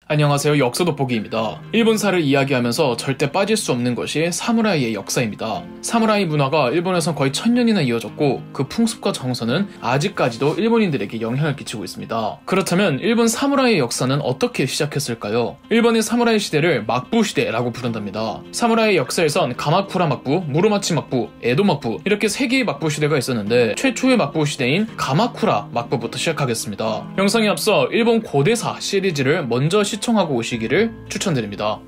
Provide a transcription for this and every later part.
안녕하세요. 역사 돋보기입니다. 일본사를 이야기하면서 절대 빠질 수 없는 것이 사무라이의 역사입니다. 사무라이 문화가 일본에선 거의 1000년이나 이어졌고 그 풍습과 정서는 아직까지도 일본인들에게 영향을 끼치고 있습니다. 그렇다면 일본 사무라이의 역사는 어떻게 시작했을까요? 일본의 사무라이 시대를 막부 시대라고 부른답니다. 사무라이 역사에선 가마쿠라 막부, 무로마치 막부, 에도 막부 이렇게 3개의 막부 시대가 있었는데 최초의 막부 시대인 가마쿠라 막부부터 시작하겠습니다. 영상에 앞서 일본 고대사 시리즈를 먼저 시청하고 오시기를 추천드립니다.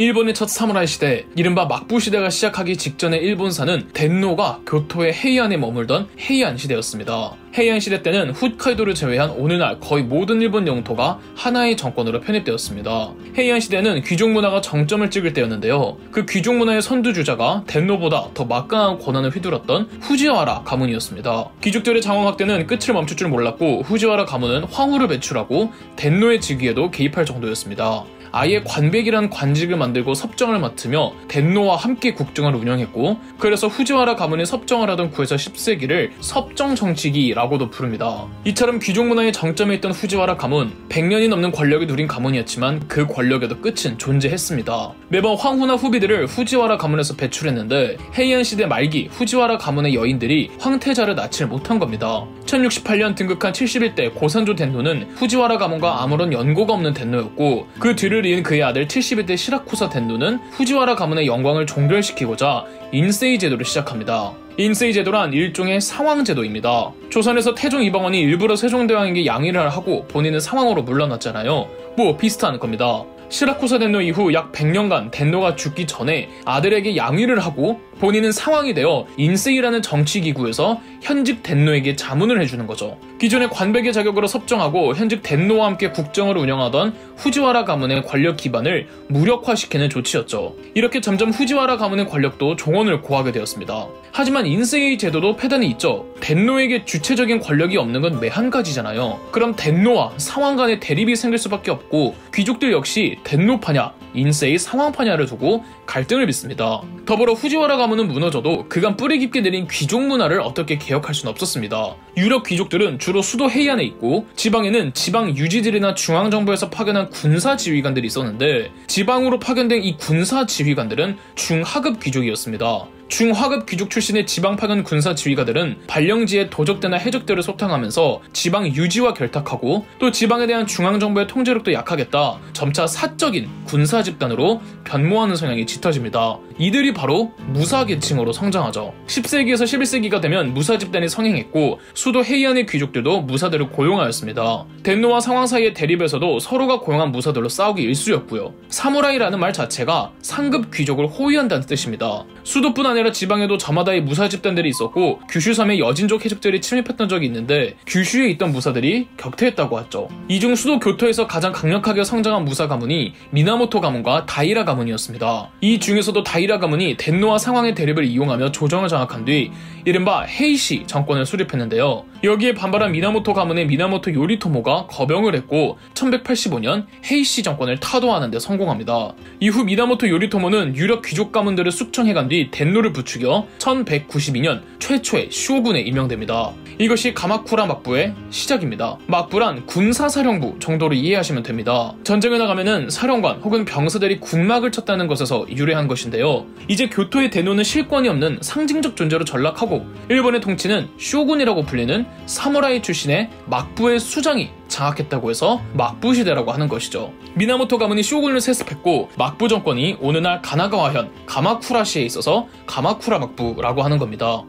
일본의 첫 사무라이 시대, 이른바 막부 시대가 시작하기 직전의 일본사는 덴노가 교토의 헤이안에 머물던 헤이안 시대였습니다. 헤이안 시대 때는 홋카이도를 제외한 오늘날 거의 모든 일본 영토가 하나의 정권으로 편입되었습니다. 헤이안 시대는 귀족 문화가 정점을 찍을 때였는데요. 그 귀족 문화의 선두주자가 덴노보다 더 막강한 권한을 휘둘렀던 후지와라 가문이었습니다. 귀족들의 장원 확대는 끝을 멈출 줄 몰랐고 후지와라 가문은 황후를 배출하고 덴노의 즉위에도 개입할 정도였습니다. 아예 관백이라는 관직을 만들고 섭정을 맡으며 덴노와 함께 국정을 운영했고, 그래서 후지와라 가문이 섭정을 하던 9에서 10세기를 섭정정치기라고도 부릅니다. 이처럼 귀족 문화의 정점에 있던 후지와라 가문, 100년이 넘는 권력을 누린 가문이었지만 그 권력에도 끝은 존재했습니다. 매번 황후나 후비들을 후지와라 가문에서 배출했는데 헤이안 시대 말기 후지와라 가문의 여인들이 황태자를 낳지를 못한 겁니다. 1068년 등극한 71대 고산조 덴노는 후지와라 가문과 아무런 연고가 없는 덴노였고, 그 뒤를 이은 그의 아들 71대 시라쿠사 덴노는 후지와라 가문의 영광을 종결시키고자 인세이 제도를 시작합니다. 인세이 제도란 일종의 상황제도입니다. 조선에서 태종 이방원이 일부러 세종대왕에게 양위를 하고 본인은 상황으로 물러났잖아요. 뭐 비슷한 겁니다. 시라쿠사 덴노 이후 약 100년간 덴노가 죽기 전에 아들에게 양위를 하고 본인은 상황이 되어 인세이라는 정치기구에서 현직 덴노에게 자문을 해주는 거죠. 기존의 관백의 자격으로 섭정하고 현직 덴노와 함께 국정을 운영하던 후지와라 가문의 권력 기반을 무력화시키는 조치였죠. 이렇게 점점 후지와라 가문의 권력도 종언을 고하게 되었습니다. 하지만 인세이 제도도 폐단이 있죠. 덴노에게 주체적인 권력이 없는 건 매한 가지잖아요. 그럼 덴노와 상황 간의 대립이 생길 수밖에 없고 귀족들 역시 덴노파냐 인세이 상황파냐를 두고 갈등을 빚습니다. 더불어 후지와라 가문은 무너져도 그간 뿌리 깊게 내린 귀족 문화를 어떻게 개혁할 수는 없었습니다. 유럽 귀족들은 주로 수도 헤이안에 있고 지방에는 지방 유지들이나 중앙정부에서 파견한 군사 지휘관들이 있었는데, 지방으로 파견된 이 군사 지휘관들은 중하급 귀족이었습니다. 중하급 귀족 출신의 지방 파견 군사 지휘관들은 발령지에 도적대나 해적대를 소탕하면서 지방 유지와 결탁하고, 또 지방에 대한 중앙정부의 통제력도 약하겠다 점차 사적인 군사 집단으로 변모하는 성향이 짙어집니다. 이들이 바로 무사 계층으로 성장하죠. 10세기에서 11세기가 되면 무사 집단이 성행했고 수도 헤이안의 귀족들도 무사들을 고용하였습니다. 덴노와 상황 사이의 대립에서도 서로가 고용한 무사들로 싸우기 일쑤였고요. 사무라이라는 말 자체가 상급 귀족을 호위한다는 뜻입니다. 수도뿐 아니라 지방에도 저마다의 무사 집단들이 있었고 규슈섬의 여진족 해적들이 침입했던 적이 있는데 규슈에 있던 무사들이 격퇴했다고 하죠. 이 중 수도 교토에서 가장 강력하게 성장한 무사 가문이 미나모토 가문과 다이라 가문이었습니다. 이 중에서도 다이라 가문이 덴노와 상황의 대립을 이용하며 조정을 장악한 뒤 이른바 헤이시 정권을 수립했는데요. 여기에 반발한 미나모토 가문의 미나모토 요리토모가 거병을 했고 1185년 헤이시 정권을 타도하는 데 성공합니다. 이후 미나모토 요리토모는 유력 귀족 가문들을 숙청해간 뒤 덴노를 부추겨 1192년 최초의 쇼군에 임명됩니다. 이것이 가마쿠라 막부의 시작입니다. 막부란 군사사령부 정도로 이해하시면 됩니다. 전쟁에 나가면은 사령관 혹은 병사들이 군막을 쳤다는 것에서 유래한 것인데요. 이제 교토의 덴노는 실권이 없는 상징적 존재로 전락하고 일본의 통치는 쇼군이라고 불리는 사무라이 출신의 막부의 수장이 장악했다고 해서 막부 시대라고 하는 것이죠. 미나모토 가문이 쇼군을 세습했고 막부 정권이 오늘날 가나가와현 가마쿠라시에 있어서 가마쿠라 막부라고 하는 겁니다.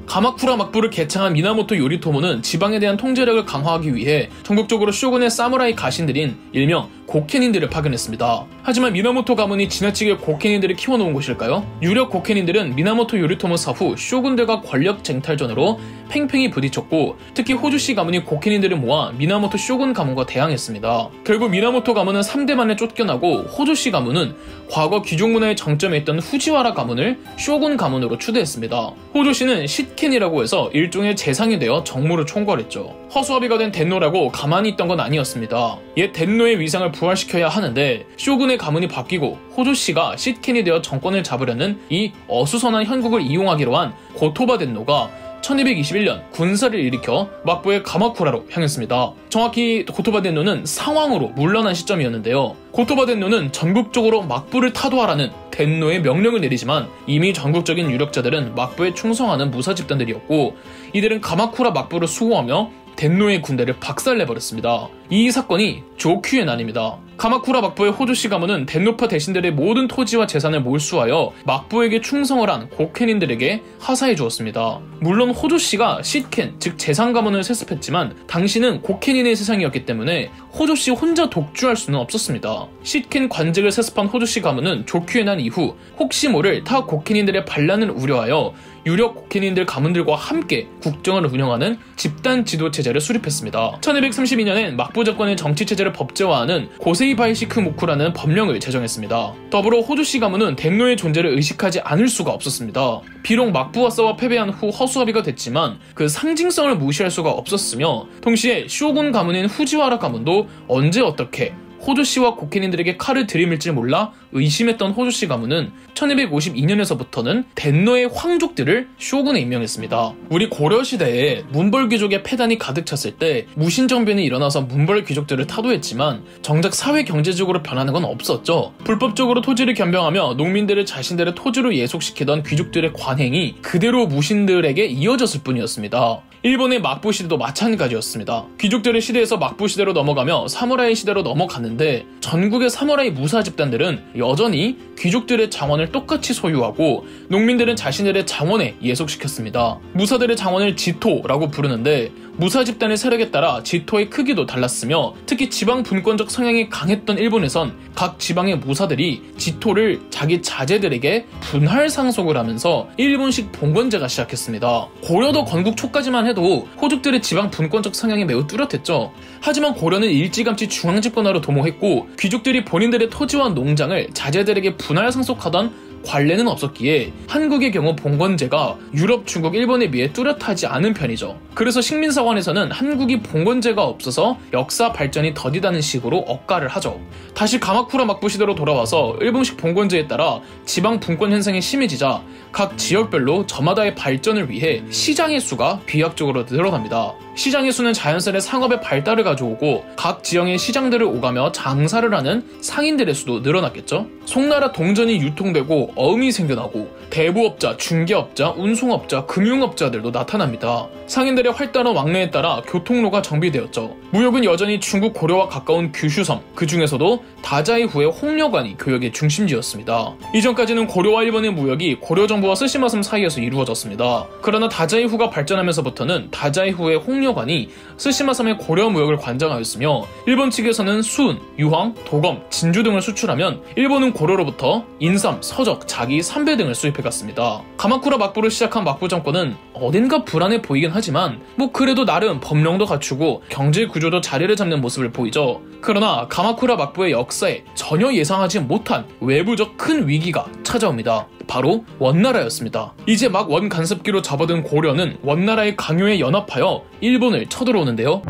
가마쿠라 막부를 개창한 미나모토 요리토모는 지방에 대한 통제력을 강화하기 위해 전국적으로 쇼군의 사무라이 가신들인 일명 고케닌들을 파견했습니다. 하지만 미나모토 가문이 지나치게 고케닌들을 키워놓은 곳일까요? 유력 고케닌들은 미나모토 요리토모 사후 쇼군들과 권력 쟁탈전으로 팽팽히 부딪혔고 특히 호주시 가문이 고케닌들을 모아 미나모토 쇼군 가문과 대항했습니다. 결국 미나모토 가문은 3대 만에 쫓겨나고 호주시 가문은 과거 귀족 문화의 정점에 있던 후지와라 가문을 쇼군 가문으로 추대했습니다. 호주시는 싯켄이라고 해서 일종의 재상이 되어 정무를 총괄했죠. 허수아비가 된 덴노라고 가만히 있던 건 아니었습니다. 옛 덴노의 위상을 부활시켜야 하는데 쇼군의 가문이 바뀌고 호조씨가 싯켄이 되어 정권을 잡으려는 이 어수선한 형국을 이용하기로 한 고토바 덴노가 1221년 군사를 일으켜 막부의 가마쿠라로 향했습니다. 정확히 고토바 덴노는 상황으로 물러난 시점이었는데요. 고토바 덴노는 전국적으로 막부를 타도하라는 덴노의 명령을 내리지만 이미 전국적인 유력자들은 막부에 충성하는 무사 집단들이었고, 이들은 가마쿠라 막부를 수호하며 덴노의 군대를 박살내버렸습니다. 이 사건이 조큐의 난입니다. 가마쿠라 막부의 호조씨 가문은 덴노파 대신들의 모든 토지와 재산을 몰수하여 막부에게 충성을 한 고켄인들에게 하사해 주었습니다. 물론 호조씨가 시켄, 즉 재산 가문을 세습했지만 당시는 고켄인의 세상이었기 때문에 호조씨 혼자 독주할 수는 없었습니다. 시켄 관직을 세습한 호조씨 가문은 조큐의 난 이후 혹시 모를 타 고켄인들의 반란을 우려하여 유력 고켄인들 가문들과 함께 국정을 운영하는 집단 지도 체제를 수립했습니다. 1232년엔 막부 정권의 정치 체제를 법제화하는 고세이바이시크 무쿠라는 법령을 제정했습니다. 더불어 호조씨 가문은 덴노의 존재를 의식하지 않을 수가 없었습니다. 비록 막부와 싸워 패배한 후 허수아비가 됐지만 그 상징성을 무시할 수가 없었으며, 동시에 쇼군 가문인 후지와라 가문도 언제 어떻게 호조씨와 고켄인들에게 칼을 들이밀지 몰라 의심했던 호조씨 가문은 1252년에서부터는 덴노의 황족들을 쇼군에 임명했습니다. 우리 고려시대에 문벌귀족의 패단이 가득 찼을 때 무신정변이 일어나서 문벌귀족들을 타도했지만 정작 사회경제적으로 변하는 건 없었죠. 불법적으로 토지를 겸병하며 농민들을 자신들의 토지로 예속시키던 귀족들의 관행이 그대로 무신들에게 이어졌을 뿐이었습니다. 일본의 막부 시대도 마찬가지였습니다. 귀족들의 시대에서 막부 시대로 넘어가며 사무라이 시대로 넘어갔는데 전국의 사무라이 무사 집단들은 여전히 귀족들의 장원을 똑같이 소유하고 농민들은 자신들의 장원에 예속시켰습니다. 무사들의 장원을 지토라고 부르는데 무사 집단의 세력에 따라 지토의 크기도 달랐으며, 특히 지방 분권적 성향이 강했던 일본에선 각 지방의 무사들이 지토를 자기 자제들에게 분할 상속을 하면서 일본식 봉건제가 시작했습니다. 고려도 건국 초까지만 해도 호족들의 지방 분권적 성향이 매우 뚜렷했죠. 하지만 고려는 일찌감치 중앙집권화로 도모했고 귀족들이 본인들의 토지와 농장을 자제들에게 분할 상속하던 관례는 없었기에 한국의 경우 봉건제가 유럽, 중국, 일본에 비해 뚜렷하지 않은 편이죠. 그래서 식민사관에서는 한국이 봉건제가 없어서 역사 발전이 더디다는 식으로 억가를 하죠. 다시 가마쿠라 막부 시대로 돌아와서 일본식 봉건제에 따라 지방 분권 현상이 심해지자 각 지역별로 저마다의 발전을 위해 시장의 수가 비약적으로 늘어납니다. 시장의 수는 자연스레 상업의 발달을 가져오고 각 지역의 시장들을 오가며 장사를 하는 상인들의 수도 늘어났겠죠. 송나라 동전이 유통되고 어음이 생겨나고 대부업자, 중개업자, 운송업자, 금융업자들도 나타납니다. 상인들의 활달한 왕래에 따라 교통로가 정비되었죠. 무역은 여전히 중국 고려와 가까운 규슈섬, 그 중에서도 다자이후의 홍려관이 교역의 중심지였습니다. 이전까지는 고려와 일본의 무역이 고려 정부와 스시마섬 사이에서 이루어졌습니다. 그러나 다자이후가 발전하면서부터는 다자이후의 홍려관이 스시마섬의 고려 무역을 관장하였으며, 일본 측에서는 순, 유황, 도검, 진주 등을 수출하면 일본은 고려로부터 인삼, 서적, 자기, 삼배 등을 수입해갔습니다. 가마쿠라 막부를 시작한 막부 정권은 어딘가 불안해 보이긴 하지만 그래도 나름 법령도 갖추고 경제 구조도 자리를 잡는 모습을 보이죠. 그러나 가마쿠라 막부의 역사에 전혀 예상하지 못한 외부적 큰 위기가 찾아옵니다. 바로 원나라였습니다. 이제 막 원간섭기로 접어든 고려는 원나라의 강요에 연합하여 일본을 쳐들어오는데요.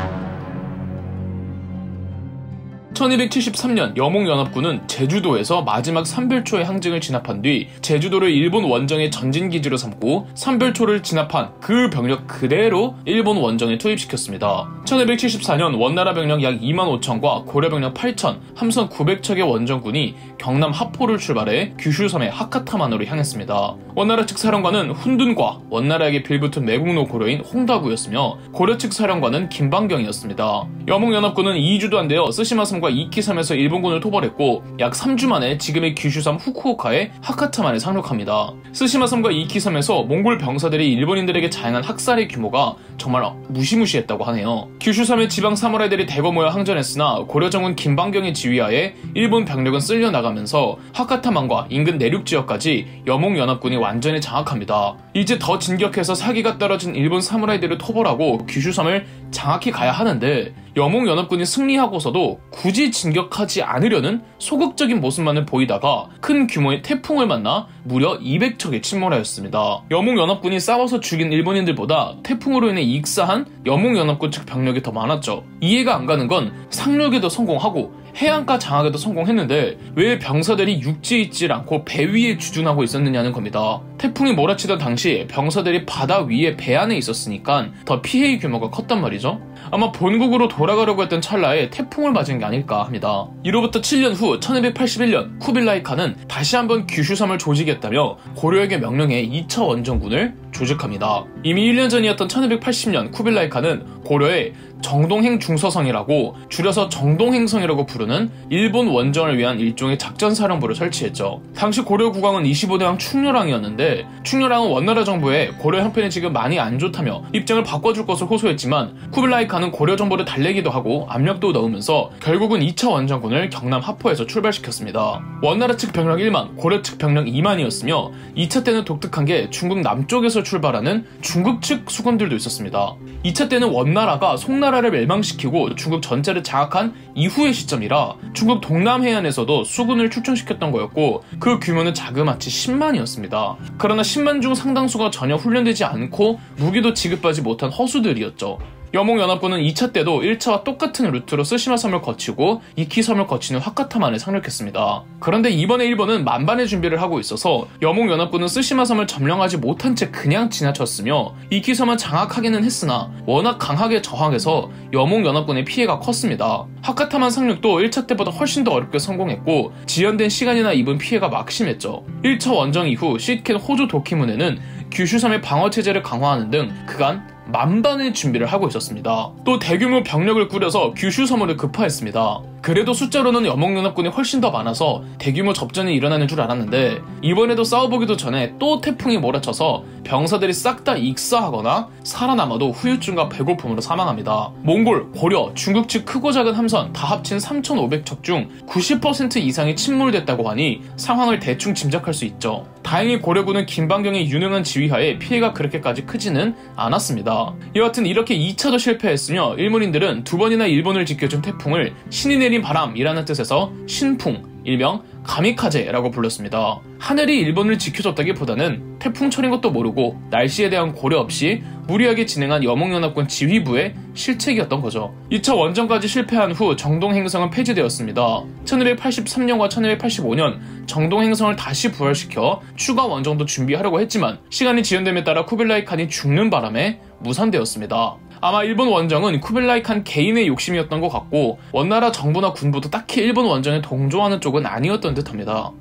1273년 여몽연합군은 제주도에서 마지막 삼별초의 항쟁을 진압한 뒤 제주도를 일본 원정의 전진기지로 삼고 삼별초를 진압한 그 병력 그대로 일본 원정에 투입시켰습니다. 1274년 원나라 병력 약 2만 5천과 고려 병력 8천, 함선 900척의 원정군이 경남 하포를 출발해 규슈섬의 하카타만으로 향했습니다. 원나라 측 사령관은 훈둔과 원나라에게 빌붙은 매국노 고려인 홍다구였으며 고려 측 사령관은 김방경이었습니다. 여몽연합군은 2주도 안 되어 스시마섬과 이키섬에서 일본군을 토벌했고 약 3주 만에 지금의 규슈섬 후쿠오카의 하카타만에 상륙합니다. 스시마섬과 이키섬에서 몽골 병사들이 일본인들에게 자행한 학살의 규모가 정말 무시무시했다고 하네요. 규슈섬의 지방 사무라이들이 대거 모여 항전했으나 고려정군 김방경의 지휘하에 일본 병력은 쓸려나가면서 하카타만과 인근 내륙 지역까지 여몽연합군이 완전히 장악합니다. 이제 더 진격해서 사기가 떨어진 일본 사무라이들을 토벌하고 규슈섬을 장악해 가야 하는데 여몽연합군이 승리하고서도 굳이 진격하지 않으려는 소극적인 모습만을 보이다가 큰 규모의 태풍을 만나 무려 200척에 침몰하였습니다. 여몽연합군이 싸워서 죽인 일본인들보다 태풍으로 인해 익사한 여몽연합군 측 병력이 더 많았죠. 이해가 안 가는 건 상륙에도 성공하고 해안가 장악에도 성공했는데 왜 병사들이 육지에 있질 않고 배 위에 주둔하고 있었느냐는 겁니다. 태풍이 몰아치던 당시 병사들이 바다 위에 배 안에 있었으니까 더 피해의 규모가 컸단 말이죠. 아마 본국으로 돌아가려고 했던 찰나에 태풍을 맞은 게 아닐까 합니다. 이로부터 7년 후 1281년 쿠빌라이 칸은 다시 한번 규슈섬을 조직했다며 고려에게 명령해 2차 원정군을 조직합니다. 이미 1년 전이었던 1280년 쿠빌라이 칸은 고려에 정동행 중서성이라고 줄여서 정동행성이라고 부르는 일본 원정을 위한 일종의 작전사령부를 설치했죠. 당시 고려 국왕은 25대왕 충렬왕이었는데 충렬왕은 원나라 정부에 고려 형편이 지금 많이 안 좋다며 입장을 바꿔줄 것을 호소했지만 쿠빌라이 칸은 고려 정부를 달래기도 하고 압력도 넣으면서 결국은 2차 원정군을 경남 하포에서 출발시켰습니다. 원나라 측 병력 1만, 고려 측 병력 2만이었으며 2차 때는 독특한 게 중국 남쪽에서 출발하는 중국 측 수군들도 있었습니다. 2차 때는 원나라가 송나라를 멸망시키고 중국 전체를 장악한 이후의 시점이라 중국 동남 해안에서도 수군을 출전시켰던 거였고 그 규모는 자그마치 10만이었습니다. 그러나 10만 중 상당수가 전혀 훈련되지 않고 무기도 지급하지 못한 허수들이었죠. 여몽연합군은 2차 때도 1차와 똑같은 루트로 쓰시마섬을 거치고 이키섬을 거치는 화카타만을 상륙했습니다. 그런데 이번에 일본은 만반의 준비를 하고 있어서 여몽연합군은 쓰시마섬을 점령하지 못한 채 그냥 지나쳤으며 이키섬은 장악하기는 했으나 워낙 강하게 저항해서 여몽연합군의 피해가 컸습니다. 화카타만 상륙도 1차 때보다 훨씬 더 어렵게 성공했고 지연된 시간이나 입은 피해가 막심했죠. 1차 원정 이후 시켄 호조 도키문에는 규슈섬의 방어체제를 강화하는 등 그간 만반의 준비를 하고 있었습니다. 또 대규모 병력을 꾸려서 규슈섬으로 급파했습니다. 그래도 숫자로는 여몽연합군이 훨씬 더 많아서 대규모 접전이 일어나는 줄 알았는데 이번에도 싸워보기도 전에 또 태풍이 몰아쳐서 병사들이 싹 다 익사하거나 살아남아도 후유증과 배고픔으로 사망합니다. 몽골, 고려, 중국 측 크고 작은 함선 다 합친 3,500척 중 90% 이상이 침몰됐다고 하니 상황을 대충 짐작할 수 있죠. 다행히 고려군은 김방경의 유능한 지휘하에 피해가 그렇게까지 크지는 않았습니다. 여하튼 이렇게 2차도 실패했으며 일본인들은 두 번이나 일본을 지켜준 태풍을 신이 내린 바람이라는 뜻에서 신풍, 일명 가미카제라고 불렀습니다. 하늘이 일본을 지켜줬다기보다는 태풍철인 것도 모르고 날씨에 대한 고려 없이 무리하게 진행한 여몽연합군 지휘부의 실책이었던 거죠. 2차 원정까지 실패한 후 정동행성은 폐지되었습니다. 1283년과 1285년 정동행성을 다시 부활시켜 추가 원정도 준비하려고 했지만 시간이 지연됨에 따라 쿠빌라이 칸이 죽는 바람에 무산되었습니다. 아마 일본 원정은 쿠빌라이 칸 개인의 욕심이었던 것 같고 원나라 정부나 군부도 딱히 일본 원정에 동조하는 쪽은 아니었던 듯합니다.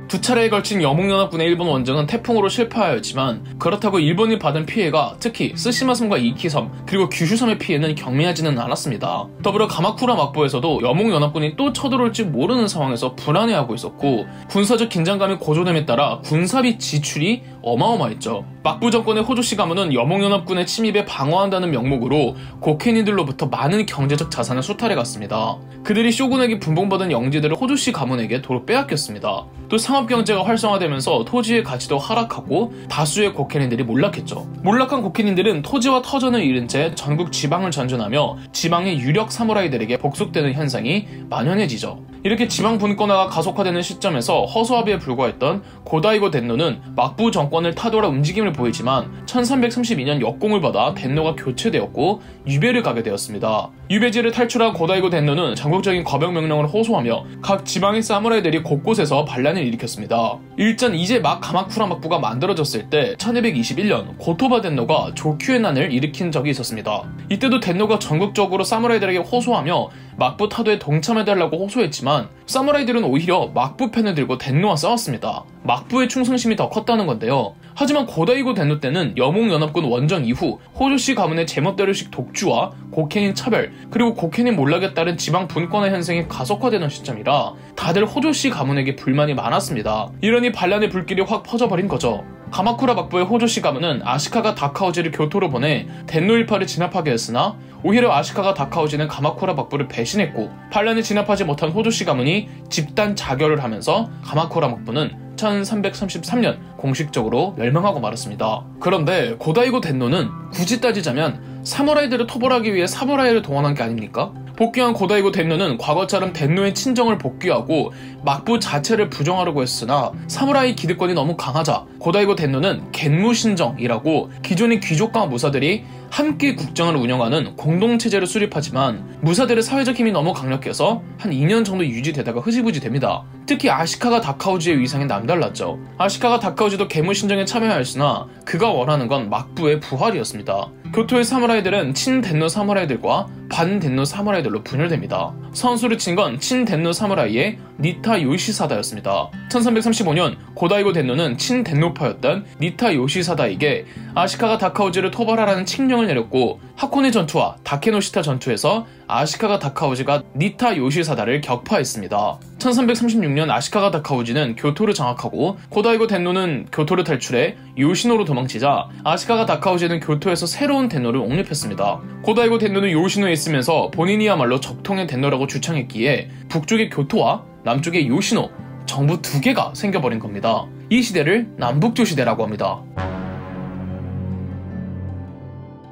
두 차례에 걸친 여몽연합군의 일본 원정은 태풍으로 실패하였지만 그렇다고 일본이 받은 피해가 특히 쓰시마섬과 이키섬 그리고 규슈섬의 피해는 경미하지는 않았습니다. 더불어 가마쿠라 막부에서도 여몽연합군이 또 쳐들어올지 모르는 상황에서 불안해하고 있었고 군사적 긴장감이 고조됨에 따라 군사비 지출이 어마어마했죠. 막부 정권의 호조씨 가문은 여몽연합군의 침입에 방어한다는 명목으로 고케니들로부터 많은 경제적 자산을 수탈해갔습니다. 그들이 쇼군에게 분봉받은 영지들을 호조씨 가문에게 도로 빼앗겼습니다. 또 상업경제가 활성화되면서 토지의 가치도 하락하고 다수의 고케닌들이 몰락했죠. 몰락한 고케닌들은 토지와 터전을 잃은 채 전국 지방을 전전하며 지방의 유력 사무라이들에게 복속되는 현상이 만연해지죠. 이렇게 지방 분권화가 가속화되는 시점에서 허수아비에 불과했던 고다이고 덴노는 막부 정권을 타돌아 움직임을 보이지만 1332년 역공을 받아 덴노가 교체되었고 유배를 가게 되었습니다. 유배지를 탈출한 고다이고 덴노는 전국적인 거병 명령을 호소하며 각 지방의 사무라이들이 곳곳에서 반란을 일으켰습니다. 일전 이제 막 가마쿠라 막부가 만들어졌을 때 1221년 고토바 덴노가 조큐의 난을 일으킨 적이 있었습니다. 이때도 덴노가 전국적으로 사무라이들에게 호소하며 막부 타도에 동참해달라고 호소했지만 사무라이들은 오히려 막부 편을 들고 덴노와 싸웠습니다. 막부의 충성심이 더 컸다는 건데요. 하지만 고다이고 덴노 때는 여몽연합군 원정 이후 호조씨 가문의 제멋대로식 독주와 고케닌 차별 그리고 고케닌 몰락에 따른 지방 분권화 현상이 가속화되는 시점이라 다들 호조씨 가문에게 불만이 많았습니다. 이러니 반란의 불길이 확 퍼져버린 거죠. 가마쿠라 막부의 호조씨 가문은 아시카가 다카오지를 교토로 보내 덴노 일파를 진압하게 했으나 오히려 아시카가 다카오지는 가마쿠라 막부를 배신했고 반란에 진압하지 못한 호조씨 가문이 집단 자결을 하면서 가마쿠라 막부는 1333년 공식적으로 멸망하고 말았습니다. 그런데 고다이고 덴노는 굳이 따지자면 사무라이들을 토벌하기 위해 사무라이를 동원한 게 아닙니까? 복귀한 고다이고 덴노는 과거처럼 덴노의 친정을 복귀하고 막부 자체를 부정하려고 했으나 사무라이 기득권이 너무 강하자 고다이고 덴노는 겐무신정이라고 기존의 귀족과 무사들이 함께 국정을 운영하는 공동체제를 수립하지만 무사들의 사회적 힘이 너무 강력해서 한 2년 정도 유지되다가 흐지부지 됩니다. 특히 아시카가 다카오지의 위상이 남달랐죠. 아시카가 다카오지도 겐무신정에 참여하였으나 그가 원하는 건 막부의 부활이었습니다. 교토의 사무라이들은 친덴노 사무라이들과 반덴노 사무라이들로 분열됩니다. 선수를 친 건 친덴노 사무라이의 니타 요시사다였습니다. 1335년 고다이고 덴노는 친덴노파였던 니타 요시사다에게 아시카가 다카오지를 토벌하라는 칙령을 내렸고 하코네 전투와 다케노시타 전투에서 아시카가 다카오지가 니타 요시사다를 격파했습니다. 1336년 아시카가 다카오지는 교토를 장악하고 고다이고 덴노는 교토를 탈출해 요시노로 도망치자 아시카가 다카오지는 교토에서 새로운 덴노를 옹립했습니다. 고다이고 덴노는 요시노에 있으면서 본인이야말로 적통의 덴노라고 주창했기에 북쪽의 교토와 남쪽의 요시노 정부 두 개가 생겨버린 겁니다. 이 시대를 남북조 시대라고 합니다.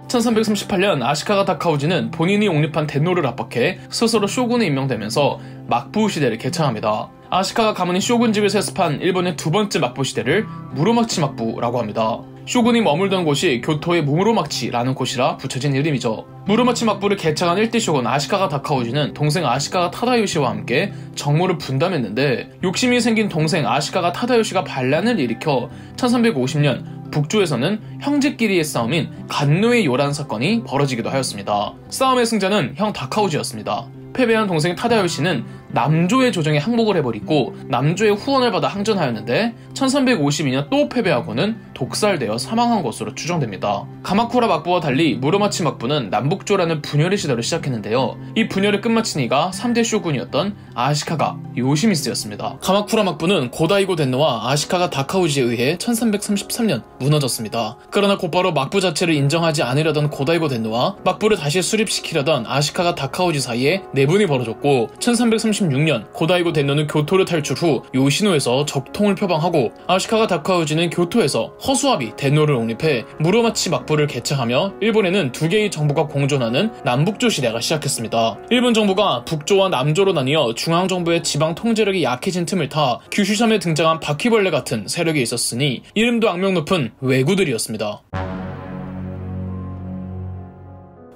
1338년 아시카가 다카오지는 본인이 옹립한 덴노를 압박해 스스로 쇼군에 임명되면서 막부 시대를 개창합니다. 아시카가 가문이 쇼군직을 세습한 일본의 두 번째 막부 시대를 무로마치 막부라고 합니다. 쇼군이 머물던 곳이 교토의 무로마치라는 곳이라 붙여진 이름이죠. 무로마치 막부를 개창한 1대 쇼군 아시카가 다카오지는 동생 아시카가 타다요시와 함께 정모를 분담했는데 욕심이 생긴 동생 아시카가 타다요시가 반란을 일으켜 1350년 북조에서는 형제끼리의 싸움인 간노의 요란 사건이 벌어지기도 하였습니다. 싸움의 승자는 형 다카오지였습니다. 패배한 동생 타다요시는 남조의 조정에 항복을 해버리고 남조의 후원을 받아 항전하였는데 1352년 또 패배하고는 독살되어 사망한 것으로 추정됩니다. 가마쿠라 막부와 달리 무로마치 막부는 남북조라는 분열의 시대를 시작했는데요. 이 분열을 끝마친 이가 3대 쇼군이었던 아시카가 요시미스였습니다. 가마쿠라 막부는 고다이고 덴노와 아시카가 다카오지에 의해 1333년 무너졌습니다. 그러나 곧바로 막부 자체를 인정하지 않으려던 고다이고 덴노와 막부를 다시 수립시키려던 아시카가 다카오지 사이에 내분이 벌어졌고 1336년 고다이고 덴노는 교토를 탈출 후 요시노에서 적통을 표방하고 아시카가 다카오지는 교토에서 허수아비 덴노를 옹립해 무로마치 막부를 개창하며 일본에는 두 개의 정부가 공존하는 남북조 시대가 시작했습니다. 일본 정부가 북조와 남조로 나뉘어 중앙정부의 지방 통제력이 약해진 틈을 타 규슈섬에 등장한 바퀴벌레 같은 세력이 있었으니 이름도 악명 높은 왜구들이었습니다.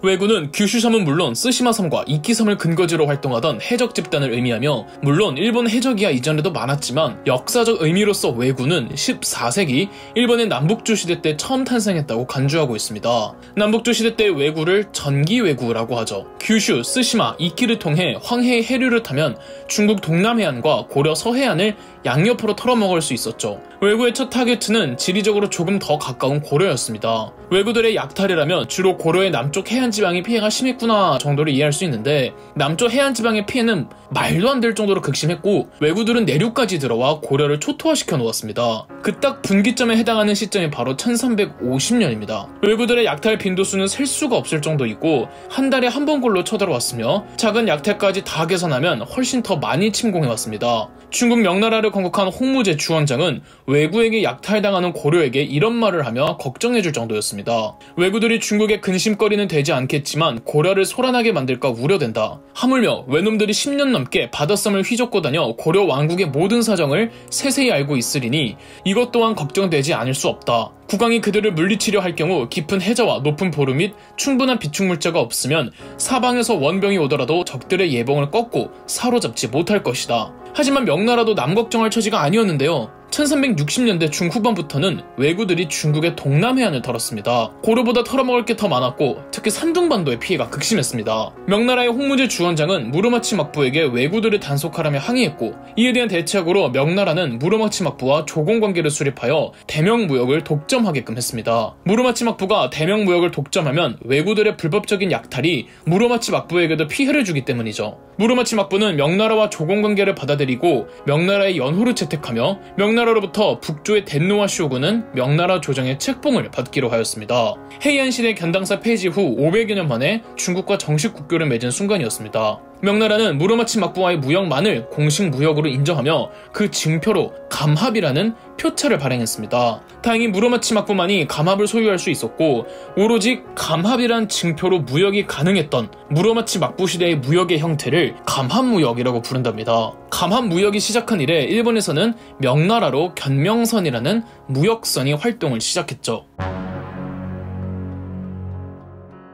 왜구는 규슈섬은 물론 쓰시마섬과 이키섬을 근거지로 활동하던 해적 집단을 의미하며 물론 일본 해적이야 이전에도 많았지만 역사적 의미로서 왜구는 14세기 일본의 남북조 시대 때 처음 탄생했다고 간주하고 있습니다. 남북조 시대 때 왜구를 전기왜구라고 하죠. 규슈, 쓰시마, 이키를 통해 황해의 해류를 타면 중국 동남해안과 고려 서해안을 양옆으로 털어먹을 수 있었죠. 왜구의 첫 타겟은 지리적으로 조금 더 가까운 고려였습니다. 왜구들의 약탈이라면 주로 고려의 남쪽 해안지방의 피해가 심했구나 정도를 이해할 수 있는데 남쪽 해안지방의 피해는 말도 안 될 정도로 극심했고 왜구들은 내륙까지 들어와 고려를 초토화시켜 놓았습니다. 그 딱 분기점에 해당하는 시점이 바로 1350년입니다. 왜구들의 약탈 빈도수는 셀 수가 없을 정도이고 한 달에 한 번꼴로 쳐들어왔으며 작은 약탈까지 다 계산하면 훨씬 더 많이 침공해왔습니다. 중국 명나라를 건국한 홍무제 주원장은 왜구에게 약탈당하는 고려에게 이런 말을 하며 걱정해줄 정도였습니다. 왜구들이 중국의 근심거리는 되지 않겠지만 고려를 소란하게 만들까 우려된다. 하물며 왜놈들이 10년 넘게 바닷섬을 휘젓고 다녀 고려 왕국의 모든 사정을 세세히 알고 있으리니 이것 또한 걱정되지 않을 수 없다. 국왕이 그들을 물리치려 할 경우 깊은 해저와 높은 보루 및 충분한 비축물자가 없으면 사방에서 원병이 오더라도 적들의 예봉을 꺾고 사로잡지 못할 것이다. 하지만 명나라도 남 걱정할 처지가 아니었는데요. 1360년대 중후반부터는 왜구들이 중국의 동남해안을 털었습니다. 고려보다 털어먹을 게 더 많았고 특히 산둥반도의 피해가 극심했습니다. 명나라의 홍무제 주원장은 무로마치 막부에게 왜구들을 단속하라며 항의했고 이에 대한 대책으로 명나라는 무로마치 막부와 조공관계를 수립하여 대명무역을 독점하게끔 했습니다. 무로마치 막부가 대명무역을 독점하면 왜구들의 불법적인 약탈이 무로마치 막부에게도 피해를 주기 때문이죠. 무로마치 막부는 명나라와 조공관계를 받아들이고 명나라의 연호를 채택하며 명나라로부터 북조의 덴노와 쇼군은 명나라 조정의 책봉을 받기로 하였습니다. 헤이안 시대 견당사 폐지 후 500여 년 만에 중국과 정식 국교를 맺은 순간이었습니다. 명나라는 무로마치 막부와의 무역만을 공식 무역으로 인정하며 그 증표로 감합이라는 표차를 발행했습니다. 다행히 무로마치 막부만이 감합을 소유할 수 있었고 오로지 감합이란 증표로 무역이 가능했던 무로마치 막부 시대의 무역의 형태를 감합무역이라고 부른답니다. 감합무역이 시작한 이래 일본에서는 명나라로 견명선이라는 무역선이 활동을 시작했죠.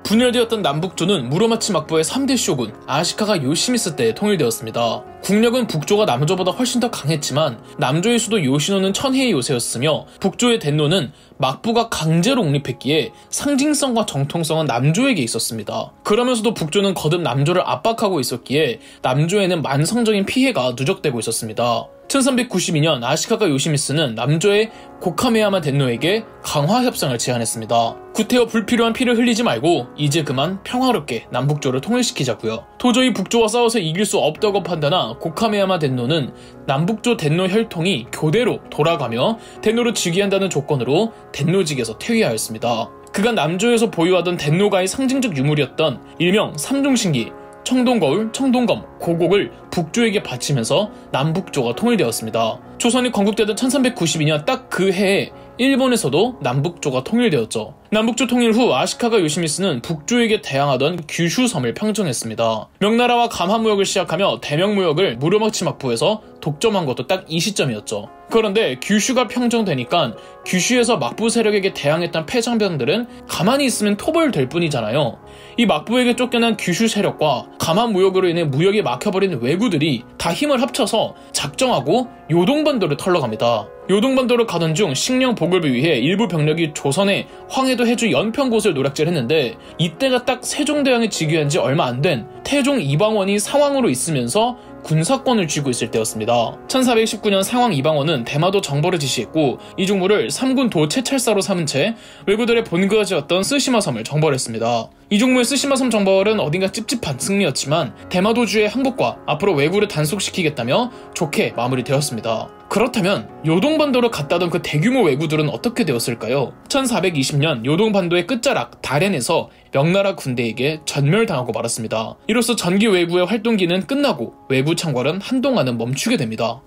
분열되었던 남북조는 무로마치 막부의 3대 쇼군 아시카가 요시미스 때 통일되었습니다. 국력은 북조가 남조보다 훨씬 더 강했지만 남조의 수도 요시노는 천혜의 요새였으며 북조의 덴노는 막부가 강제로 옹립했기에 상징성과 정통성은 남조에게 있었습니다. 그러면서도 북조는 거듭 남조를 압박하고 있었기에 남조에는 만성적인 피해가 누적되고 있었습니다. 1392년 아시카가 요시미스는 남조의 고카메야마 덴노에게 강화 협상을 제안했습니다. 구태여 불필요한 피를 흘리지 말고 이제 그만 평화롭게 남북조를 통일시키자고요. 도저히 북조와 싸워서 이길 수 없다고 판단한 고카메야마 덴노는 남북조 덴노 혈통이 교대로 돌아가며 덴노를 즉위한다는 조건으로 덴노직에서 퇴위하였습니다. 그간 남조에서 보유하던 덴노가의 상징적 유물이었던 일명 삼중신기, 청동거울, 청동검, 고곡을 북조에게 바치면서 남북조가 통일되었습니다. 조선이 건국되던 1392년 딱 그 해에 일본에서도 남북조가 통일되었죠. 남북조 통일 후 아시카가 요시미스는 북조에게 대항하던 규슈섬을 평정했습니다. 명나라와 감합무역을 시작하며 대명무역을 무로마치 막부에서 독점한 것도 딱 이 시점이었죠. 그런데 규슈가 평정되니까 규슈에서 막부 세력에게 대항했던 패장병들은 가만히 있으면 토벌될 뿐이잖아요. 이 막부에게 쫓겨난 규슈 세력과 감합무역으로 인해 무역이 막혀버린 왜구들이 다 힘을 합쳐서 작정하고 요동반도를 털러갑니다. 요동반도를 가던 중 식량 보급을 위해 일부 병력이 조선의 황해도 해주 연평곳을 노략질했는데 이때가 딱 세종대왕이 즉위한 지 얼마 안 된 태종 이방원이 상황으로 있으면서 군사권을 쥐고 있을 때였습니다. 1419년 상황 이방원은 대마도 정벌을 지시했고 이 종무를 3군 도채찰사로 삼은 채 왜구들의 본거지였던 쓰시마섬을 정벌했습니다. 이 종무의 쓰시마섬 정벌은 어딘가 찝찝한 승리였지만 대마도주의 항복과 앞으로 왜구를 단속시키겠다며 좋게 마무리되었습니다. 그렇다면 요동반도를 갔다던 그 대규모 왜구들은 어떻게 되었을까요? 1420년 요동반도의 끝자락 다롄에서 명나라 군대에게 전멸당하고 말았습니다. 이로써 전기 왜구의 활동기는 끝나고 왜구 창궐은 한동안은 멈추게 됩니다.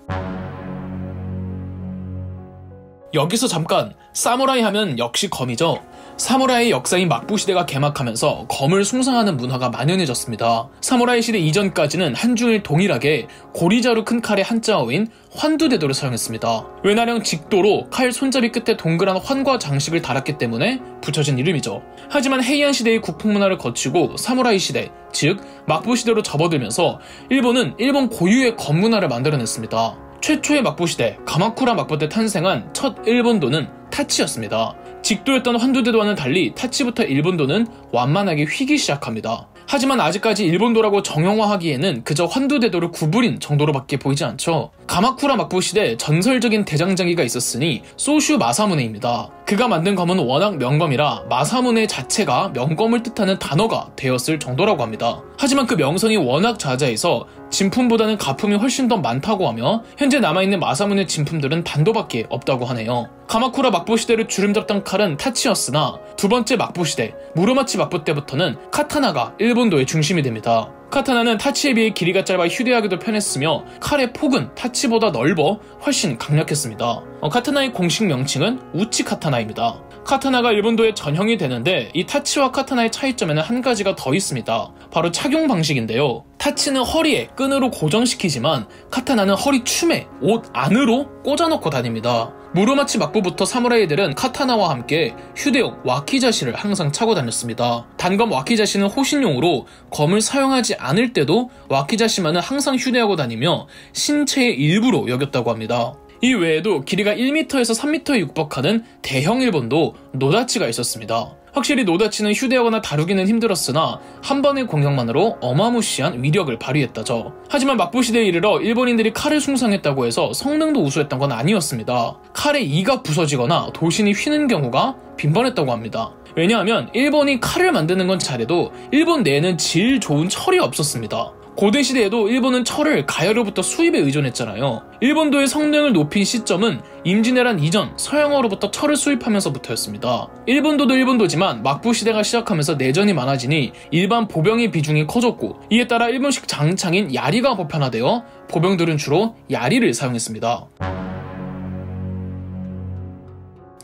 여기서 잠깐, 사무라이 하면 역시 검이죠. 사무라이의 역사인 막부시대가 개막하면서 검을 숭상하는 문화가 만연해졌습니다. 사무라이 시대 이전까지는 한중일 동일하게 고리자루 큰 칼의 한자어인 환두대도를 사용했습니다. 외나령 직도로 칼 손잡이 끝에 동그란 환과 장식을 달았기 때문에 붙여진 이름이죠. 하지만 헤이안 시대의 국풍문화를 거치고 사무라이 시대, 즉 막부시대로 접어들면서 일본은 일본 고유의 검 문화를 만들어냈습니다. 최초의 막부시대, 가마쿠라 막부 때 탄생한 첫 일본도는 타치였습니다. 직도였던 환두대도와는 달리 타치부터 일본도는 완만하게 휘기 시작합니다. 하지만 아직까지 일본도라고 정형화하기에는 그저 환두대도를 구부린 정도로밖에 보이지 않죠. 가마쿠라 막부 시대 전설적인 대장장이가 있었으니 소슈 마사무네입니다. 그가 만든 검은 워낙 명검이라 마사무네 자체가 명검을 뜻하는 단어가 되었을 정도라고 합니다. 하지만 그 명성이 워낙 자자해서 진품보다는 가품이 훨씬 더 많다고 하며 현재 남아있는 마사무네 진품들은 반도밖에 없다고 하네요. 가마쿠라 막부 시대를 주름잡던 칼은 타치였으나 두 번째 막부 시대, 무로마치 막부 때부터는 카타나가 일본도의 중심이 됩니다. 카타나는 타치에 비해 길이가 짧아 휴대하기도 편했으며 칼의 폭은 타치보다 넓어 훨씬 강력했습니다. 카타나의 공식 명칭은 우치 카타나입니다. 카타나가 일본도의 전형이 되는데 이 타치와 카타나의 차이점에는 한 가지가 더 있습니다. 바로 착용 방식인데요. 타치는 허리에 끈으로 고정시키지만 카타나는 허리춤에 옷 안으로 꽂아놓고 다닙니다. 무로마치 막부부터 사무라이들은 카타나와 함께 휴대용 와키자시를 항상 차고 다녔습니다. 단검 와키자시는 호신용으로 검을 사용하지 않을 때도 와키자시만은 항상 휴대하고 다니며 신체의 일부로 여겼다고 합니다. 이 외에도 길이가 1m에서 3m에 육박하는 대형 일본도 노다치가 있었습니다. 확실히 노다치는 휴대하거나 다루기는 힘들었으나 한 번의 공격만으로 어마무시한 위력을 발휘했다죠. 하지만 막부시대에 이르러 일본인들이 칼을 숭상했다고 해서 성능도 우수했던 건 아니었습니다. 칼의 이가 부서지거나 도신이 휘는 경우가 빈번했다고 합니다. 왜냐하면 일본이 칼을 만드는 건 잘해도 일본 내에는 질 좋은 철이 없었습니다. 고대 시대에도 일본은 철을 가야로부터 수입에 의존했잖아요. 일본도의 성능을 높인 시점은 임진왜란 이전 서양으로부터 철을 수입하면서부터였습니다. 일본도도 일본도지만 막부 시대가 시작하면서 내전이 많아지니 일반 보병의 비중이 커졌고, 이에 따라 일본식 장창인 야리가 보편화되어 보병들은 주로 야리를 사용했습니다.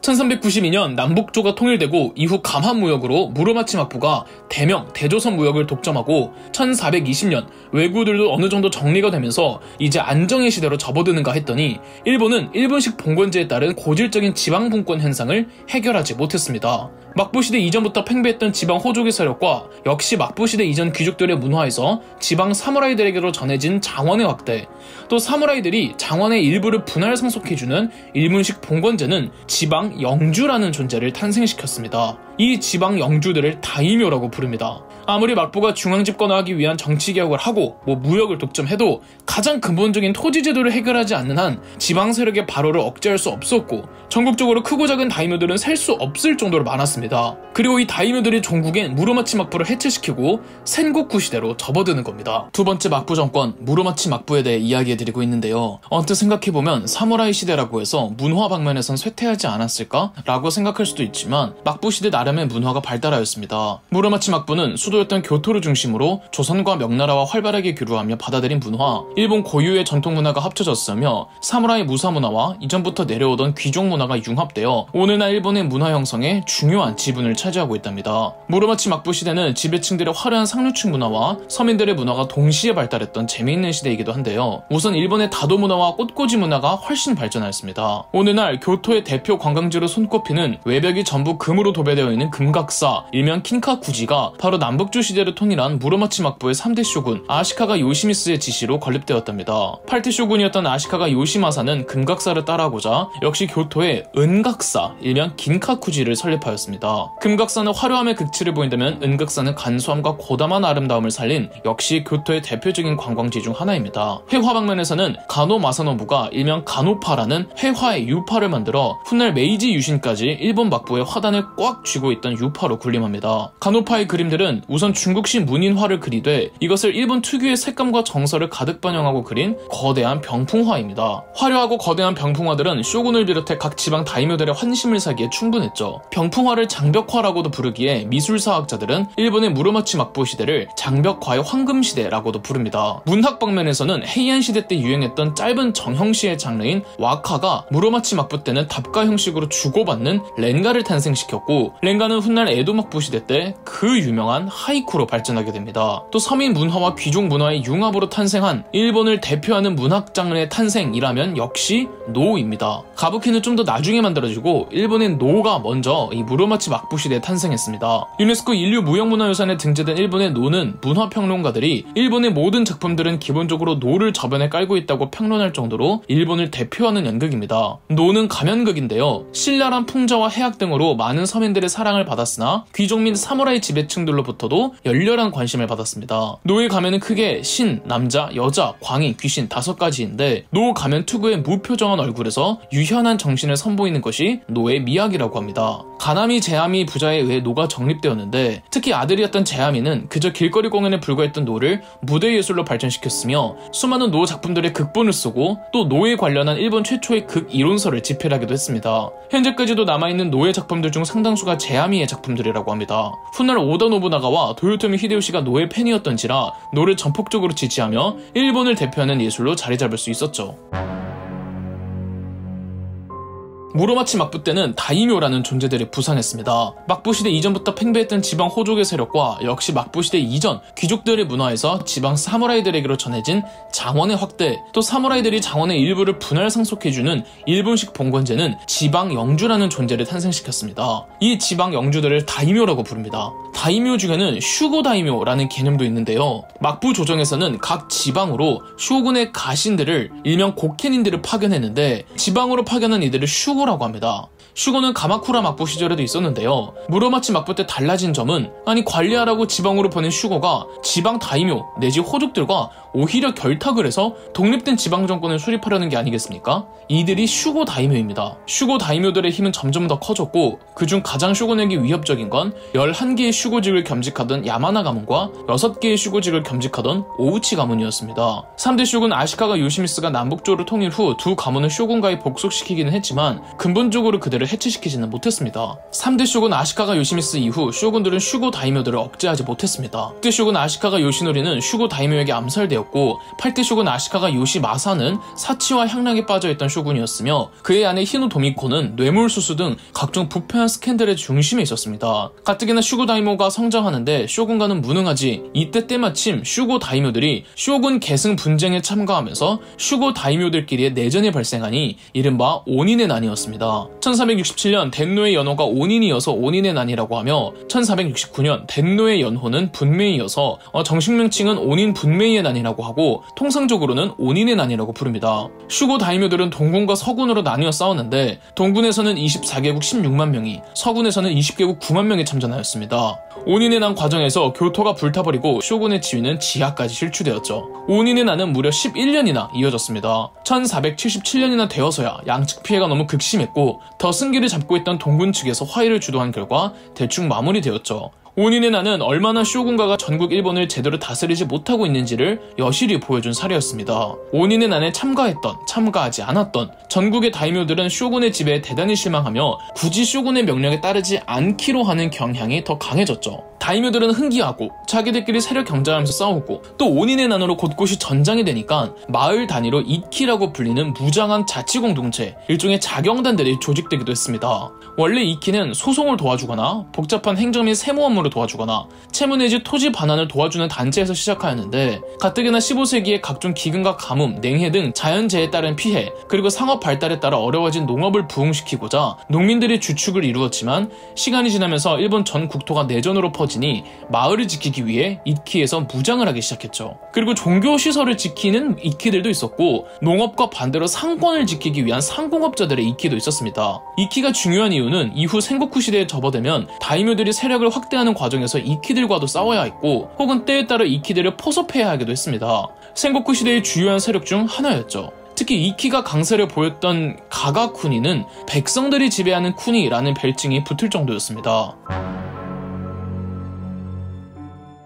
1392년 남북조가 통일되고 이후 감한무역으로 무로마치 막부가 대명 대조선 무역을 독점하고 1420년 왜구들도 어느 정도 정리가 되면서 이제 안정의 시대로 접어드는가 했더니 일본은 일본식 봉건제에 따른 고질적인 지방분권 현상을 해결하지 못했습니다. 막부시대 이전부터 팽배했던 지방 호족의 세력과 역시 막부시대 이전 귀족들의 문화에서 지방 사무라이들에게로 전해진 장원의 확대, 또 사무라이들이 장원의 일부를 분할 상속해주는 일문식 봉건제는 지방 영주라는 존재를 탄생시켰습니다. 이 지방 영주들을 다이묘라고 부릅니다. 아무리 막부가 중앙 집권하기 위한 정치개혁을 하고 무역을 독점해도 가장 근본적인 토지제도를 해결하지 않는 한 지방 세력의 발호를 억제할 수 없었고, 전국적으로 크고 작은 다이묘들은 셀 수 없을 정도로 많았습니다. 그리고 이 다이묘들이 종국인 무로마치 막부를 해체시키고 센고쿠 시대로 접어드는 겁니다. 두 번째 막부 정권 무로마치 막부에 대해 이야기해드리고 있는데요. 언뜻 생각해보면 사무라이 시대라고 해서 문화 방면에선 쇠퇴하지 않았을까? 라고 생각할 수도 있지만 막부 시대 나름의 문화가 발달하였습니다. 무로마치 막부는 수도였던 교토를 중심으로 조선과 명나라와 활발하게 교류하며 받아들인 문화, 일본 고유의 전통 문화가 합쳐졌으며 사무라이 무사 문화와 이전부터 내려오던 귀족 문화가 융합되어 오늘날 일본의 문화 형성에 중요한 지분을 차지하고 있답니다. 무로마치 막부 시대는 지배층들의 화려한 상류층 문화와 서민들의 문화가 동시에 발달했던 재미있는 시대이기도 한데요. 우선 일본의 다도 문화와 꽃꽂이 문화가 훨씬 발전하였습니다. 오늘날 교토의 대표 관광지로 손꼽히는 외벽이 전부 금으로 도배되어 있는 금각사, 일명 킨카쿠지가 바로 남북조 시대를 통일한 무로마치 막부의 3대 쇼군 아시카가 요시미스의 지시로 건립되었답니다. 8대 쇼군이었던 아시카가 요시마사는 금각사를 따라하고자 역시 교토에 은각사, 일명 긴카쿠지를 설립하였습니다. 금각사는 화려함의 극치를 보인다면 은각사는 간소함과 고담한 아름다움을 살린 역시 교토의 대표적인 관광지 중 하나입니다. 회화 방면에서는 가노 마사노부가 일명 가노파라는 회화의 유파를 만들어 훗날 메이지 유신까지 일본 막부의 화단을 꽉 쥐고 있던 유파로 군림합니다. 가노파의 그림들은 우선 중국식 문인화를 그리되 이것을 일본 특유의 색감과 정서를 가득 반영하고 그린 거대한 병풍화입니다. 화려하고 거대한 병풍화들은 쇼군을 비롯해 각 지방 다이묘들의 환심을 사기에 충분했죠. 병풍화를 장벽화라고도 부르기에 미술사학자들은 일본의 무로마치 막부 시대를 장벽화의 황금시대라고도 부릅니다. 문학 방면에서는 헤이안 시대 때 유행했던 짧은 정형시의 장르인 와카가 무로마치 막부 때는 답가 형식으로 주고받는 렌가를 탄생시켰고, 렌가는 훗날 에도 막부 시대 때 그 유명한 하이쿠로 발전하게 됩니다. 또 서민 문화와 귀족 문화의 융합으로 탄생한 일본을 대표하는 문학 장르의 탄생이라면 역시 노입니다. 가부키는 좀 더 나중에 만들어지고 일본의 노가 먼저 이 무로마치 막부 시대에 탄생했습니다. 유네스코 인류 무형문화유산에 등재된 일본의 노는 문화평론가들이 일본의 모든 작품들은 기본적으로 노를 저변에 깔고 있다고 평론할 정도로 일본을 대표하는 연극입니다. 노는 가면극인데요. 신랄한 풍자와 해악 등으로 많은 서민들의 사랑을 받았으나 귀족 및 사무라이 지배층들로부터도 열렬한 관심을 받았습니다. 노의 가면은 크게 신, 남자, 여자, 광희, 귀신 5가지인데 노 가면 투구의 무표정한 얼굴에서 유현한 정신을 선보이는 것이 노의 미학이라고 합니다. 가나미 제아미 부자에 의해 노가 정립되었는데 특히 아들이었던 제아미는 그저 길거리 공연에 불과했던 노를 무대 예술로 발전시켰으며 수많은 노 작품들의 극본을 쓰고 또 노에 관련한 일본 최초의 극 이론서를 집필하기도 했습니다. 현재까지도 남아있는 노의 작품들 중 상당수가 제아미의 작품들이라고 합니다. 훗날 오다 노부나가와 도요토미 히데요시가 노의 팬이었던지라 노를 전폭적으로 지지하며 일본을 대표하는 예술로 자리 잡을 수 있었죠. 무로마치 막부 때는 다이묘라는 존재들이 부상했습니다. 막부시대 이전부터 팽배했던 지방 호족의 세력과 역시 막부시대 이전 귀족들의 문화에서 지방 사무라이들에게로 전해진 장원의 확대, 또 사무라이들이 장원의 일부를 분할 상속해주는 일본식 봉건제는 지방 영주라는 존재를 탄생시켰습니다. 이 지방 영주들을 다이묘라고 부릅니다. 다이묘 중에는 슈고 다이묘라는 개념도 있는데요. 막부 조정에서는 각 지방으로 쇼군의 가신들을 일명 곡캔인들을 파견했는데 지방으로 파견한 이들을 슈고라고 합니다. 슈고는 가마쿠라 막부 시절에도 있었는데요. 무로마치 막부 때 달라진 점은 관리하라고 지방으로 보낸 슈고가 지방 다이묘 내지 호족들과 오히려 결탁을 해서 독립된 지방 정권을 수립하려는 게 아니겠습니까? 이들이 슈고 다이묘입니다. 슈고 다이묘들의 힘은 점점 더 커졌고 그중 가장 슈고에게 위협적인 건 11개의 슈고직을 겸직하던 야마나 가문과 6개의 슈고직을 겸직하던 오우치 가문이었습니다. 3대 슈군 아시카가 요시미스가 남북조를 통일 후 두 가문을 슈군가에 복속시키기는 했지만 근본적으로 그들을 해체시키지는 못했습니다. 3대 슈군 아시카가 요시미스 이후 슈군들은 슈고 다이묘들을 억제하지 못했습니다. 6대 슈군 아시카가 요시노리는 슈고 다이묘에게 암살되었고 8대 슈군 아시카가 요시마사는 사치와 향락에 빠져있던 슈군이었으며 그의 아내 히노 도미코는 뇌물수수 등 각종 부패한 스캔들의 중심에 있었습니다. 가뜩이나 슈고 다이묘가 성장하는데 쇼군과는 무능하지 이때 때마침 슈고 다이묘들이 쇼군 계승 분쟁에 참가하면서 슈고 다이묘들끼리의 내전이 발생하니 이른바 오닌의 난이었습니다. 1467년 덴노의 연호가 오닌이어서 오닌의 난이라고 하며 1469년 덴노의 연호는 분메이여서 정식 명칭은 오닌 분메이의 난이라고 하고 통상적으로는 오닌의 난이라고 부릅니다. 슈고 다이묘들은 동군과 서군으로 나뉘어 싸웠는데 동군에서는 24개국 16만 명이 서군에서는 20개국 9만 명이 참전하였습니다. 오닌의 난 과정에서 교토가 불타버리고 쇼군의 지위는 지하까지 실추되었죠. 오닌의 난은 무려 11년이나 이어졌습니다. 1477년이나 되어서야 양측 피해가 너무 극심했고 더 승기를 잡고 있던 동군 측에서 화해를 주도한 결과 대충 마무리되었죠. 오닌의 난은 얼마나 쇼군가가 전국 일본을 제대로 다스리지 못하고 있는지를 여실히 보여준 사례였습니다. 오닌의 난에 참가했던, 참가하지 않았던 전국의 다이묘들은 쇼군의 지배에 대단히 실망하며 굳이 쇼군의 명령에 따르지 않기로 하는 경향이 더 강해졌죠. 다이묘들은 흥기하고 자기들끼리 세력 경쟁하면서 싸우고 또 오닌의 난으로 곳곳이 전장이 되니까 마을 단위로 이키라고 불리는 무장한 자치공동체, 일종의 자경단들이 조직되기도 했습니다. 원래 이키는 소송을 도와주거나 복잡한 행정 및 세무 업무를 도와주거나 채무 내지 토지 반환을 도와주는 단체에서 시작하였는데 가뜩이나 15세기에 각종 기근과 가뭄, 냉해 등 자연재해에 따른 피해 그리고 상업 발달에 따라 어려워진 농업을 부흥시키고자 농민들이 주축을 이루었지만 시간이 지나면서 일본 전 국토가 내전으로 퍼지니 마을을 지키기 위해 이키에서 무장을 하기 시작했죠. 그리고 종교시설을 지키는 이키들도 있었고 농업과 반대로 상권을 지키기 위한 상공업자들의 이키도 있었습니다. 이키가 중요한 이유는 이후 생고쿠 시대에 접어들면 다이묘들이 세력을 확대하는 과정에서 이키들과도 싸워야 했고 혹은 때에 따라 이키들을 포섭해야 하기도 했습니다. 생고쿠 시대의 주요한 세력 중 하나였죠. 특히 이키가 강세를 보였던 가가쿠니는 백성들이 지배하는 쿠니라는 별칭이 붙을 정도였습니다.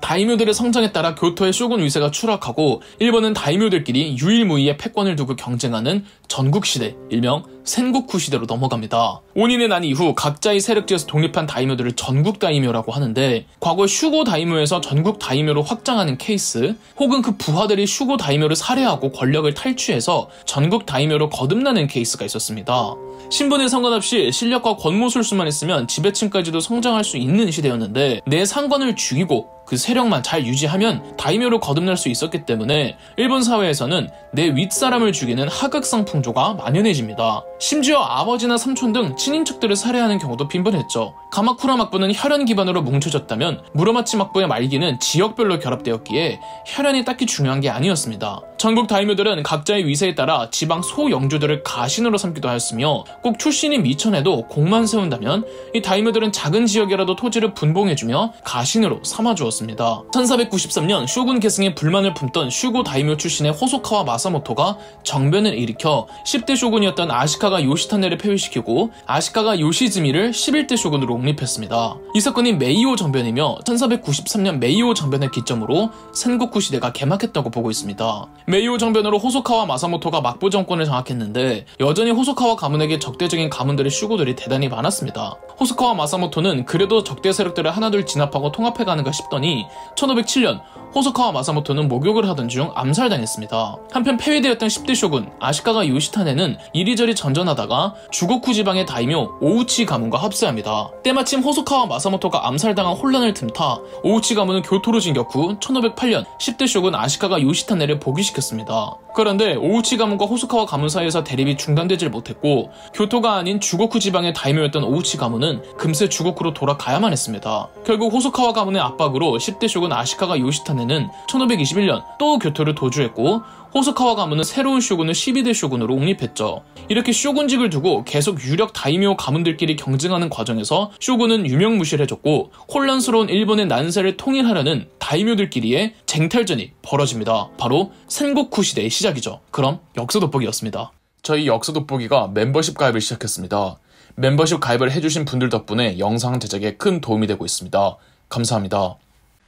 다이묘들의 성장에 따라 교토의 쇼군 위세가 추락하고 일본은 다이묘들끼리 유일무이의 패권을 두고 경쟁하는 전국시대, 일명 센고쿠 시대로 넘어갑니다. 오닌의 난 이후 각자의 세력지에서 독립한 다이묘들을 전국 다이묘라고 하는데 과거 슈고 다이묘에서 전국 다이묘로 확장하는 케이스 혹은 그 부하들이 슈고 다이묘를 살해하고 권력을 탈취해서 전국 다이묘로 거듭나는 케이스가 있었습니다. 신분에 상관없이 실력과 권모술수만 있으면 지배층까지도 성장할 수 있는 시대였는데 내 상관을 죽이고 그 세력만 잘 유지하면 다이묘로 거듭날 수 있었기 때문에 일본 사회에서는 내 윗사람을 죽이는 하극상 풍조가 만연해집니다. 심지어 아버지나 삼촌 등 친인척들을 살해하는 경우도 빈번했죠. 가마쿠라 막부는 혈연 기반으로 뭉쳐졌다면 무로마치 막부의 말기는 지역별로 결합되었기에 혈연이 딱히 중요한 게 아니었습니다. 전국 다이묘들은 각자의 위세에 따라 지방 소영주들을 가신으로 삼기도 하였으며 꼭 출신이 미천해도 공만 세운다면 이 다이묘들은 작은 지역이라도 토지를 분봉해주며 가신으로 삼아주었습니다. 1493년 쇼군 계승에 불만을 품던 슈고 다이묘 출신의 호소카와 마사모토가 정변을 일으켜 10대 쇼군이었던 아시카가 요시타네를 폐위시키고 아시카가 요시즈미를 11대 쇼군으로 옹립했습니다. 이 사건이 메이오 정변이며 1493년 메이오 정변을 기점으로 센고쿠 시대가 개막했다고 보고 있습니다. 메이오 정변으로 호소카와 마사모토가 막부 정권을 장악했는데 여전히 호소카와 가문에게 적대적인 가문들의 슈고들이 대단히 많았습니다. 호소카와 마사모토는 그래도 적대 세력들을 하나둘 진압하고 통합해가는가 싶더니 1507년 호소카와 마사모토는 목욕을 하던 중 암살당했습니다. 한편 폐위되었던 10대 쇼군 아시카가 요시타네는 이리저리 전전하다가 주고쿠 지방의 다이묘 오우치 가문과 합세합니다. 때마침 호소카와 마사모토가 암살당한 혼란을 틈타 오우치 가문은 교토로 진격 후 1508년 10대 쇼군 아시카가 요시타네를 복위시켰습니다. 그런데 오우치 가문과 호소카와 가문 사이에서 대립이 중단되질 못했고 교토가 아닌 주고쿠 지방의 다이묘였던 오우치 가문은 금세 주고쿠로 돌아가야만 했습니다. 결국 호소카와 가문의 압박으로 10대 쇼군 아시카가 요시타네 히데요시히데는 1521년 또 교토를 도주했고 호소카와 가문은 새로운 쇼군을 12대 쇼군으로 옹립했죠. 이렇게 쇼군직을 두고 계속 유력 다이묘 가문들끼리 경쟁하는 과정에서 쇼군은 유명무실해졌고 혼란스러운 일본의 난세를 통일하려는 다이묘들끼리의 쟁탈전이 벌어집니다. 바로 센고쿠 시대의 시작이죠. 그럼 역사 돋보기였습니다. 저희 역사 돋보기가 멤버십 가입을 시작했습니다. 멤버십 가입을 해주신 분들 덕분에 영상 제작에 큰 도움이 되고 있습니다. 감사합니다.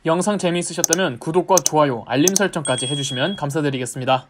영상 재미있으셨다면 구독과 좋아요, 알림 설정까지 해주시면 감사드리겠습니다.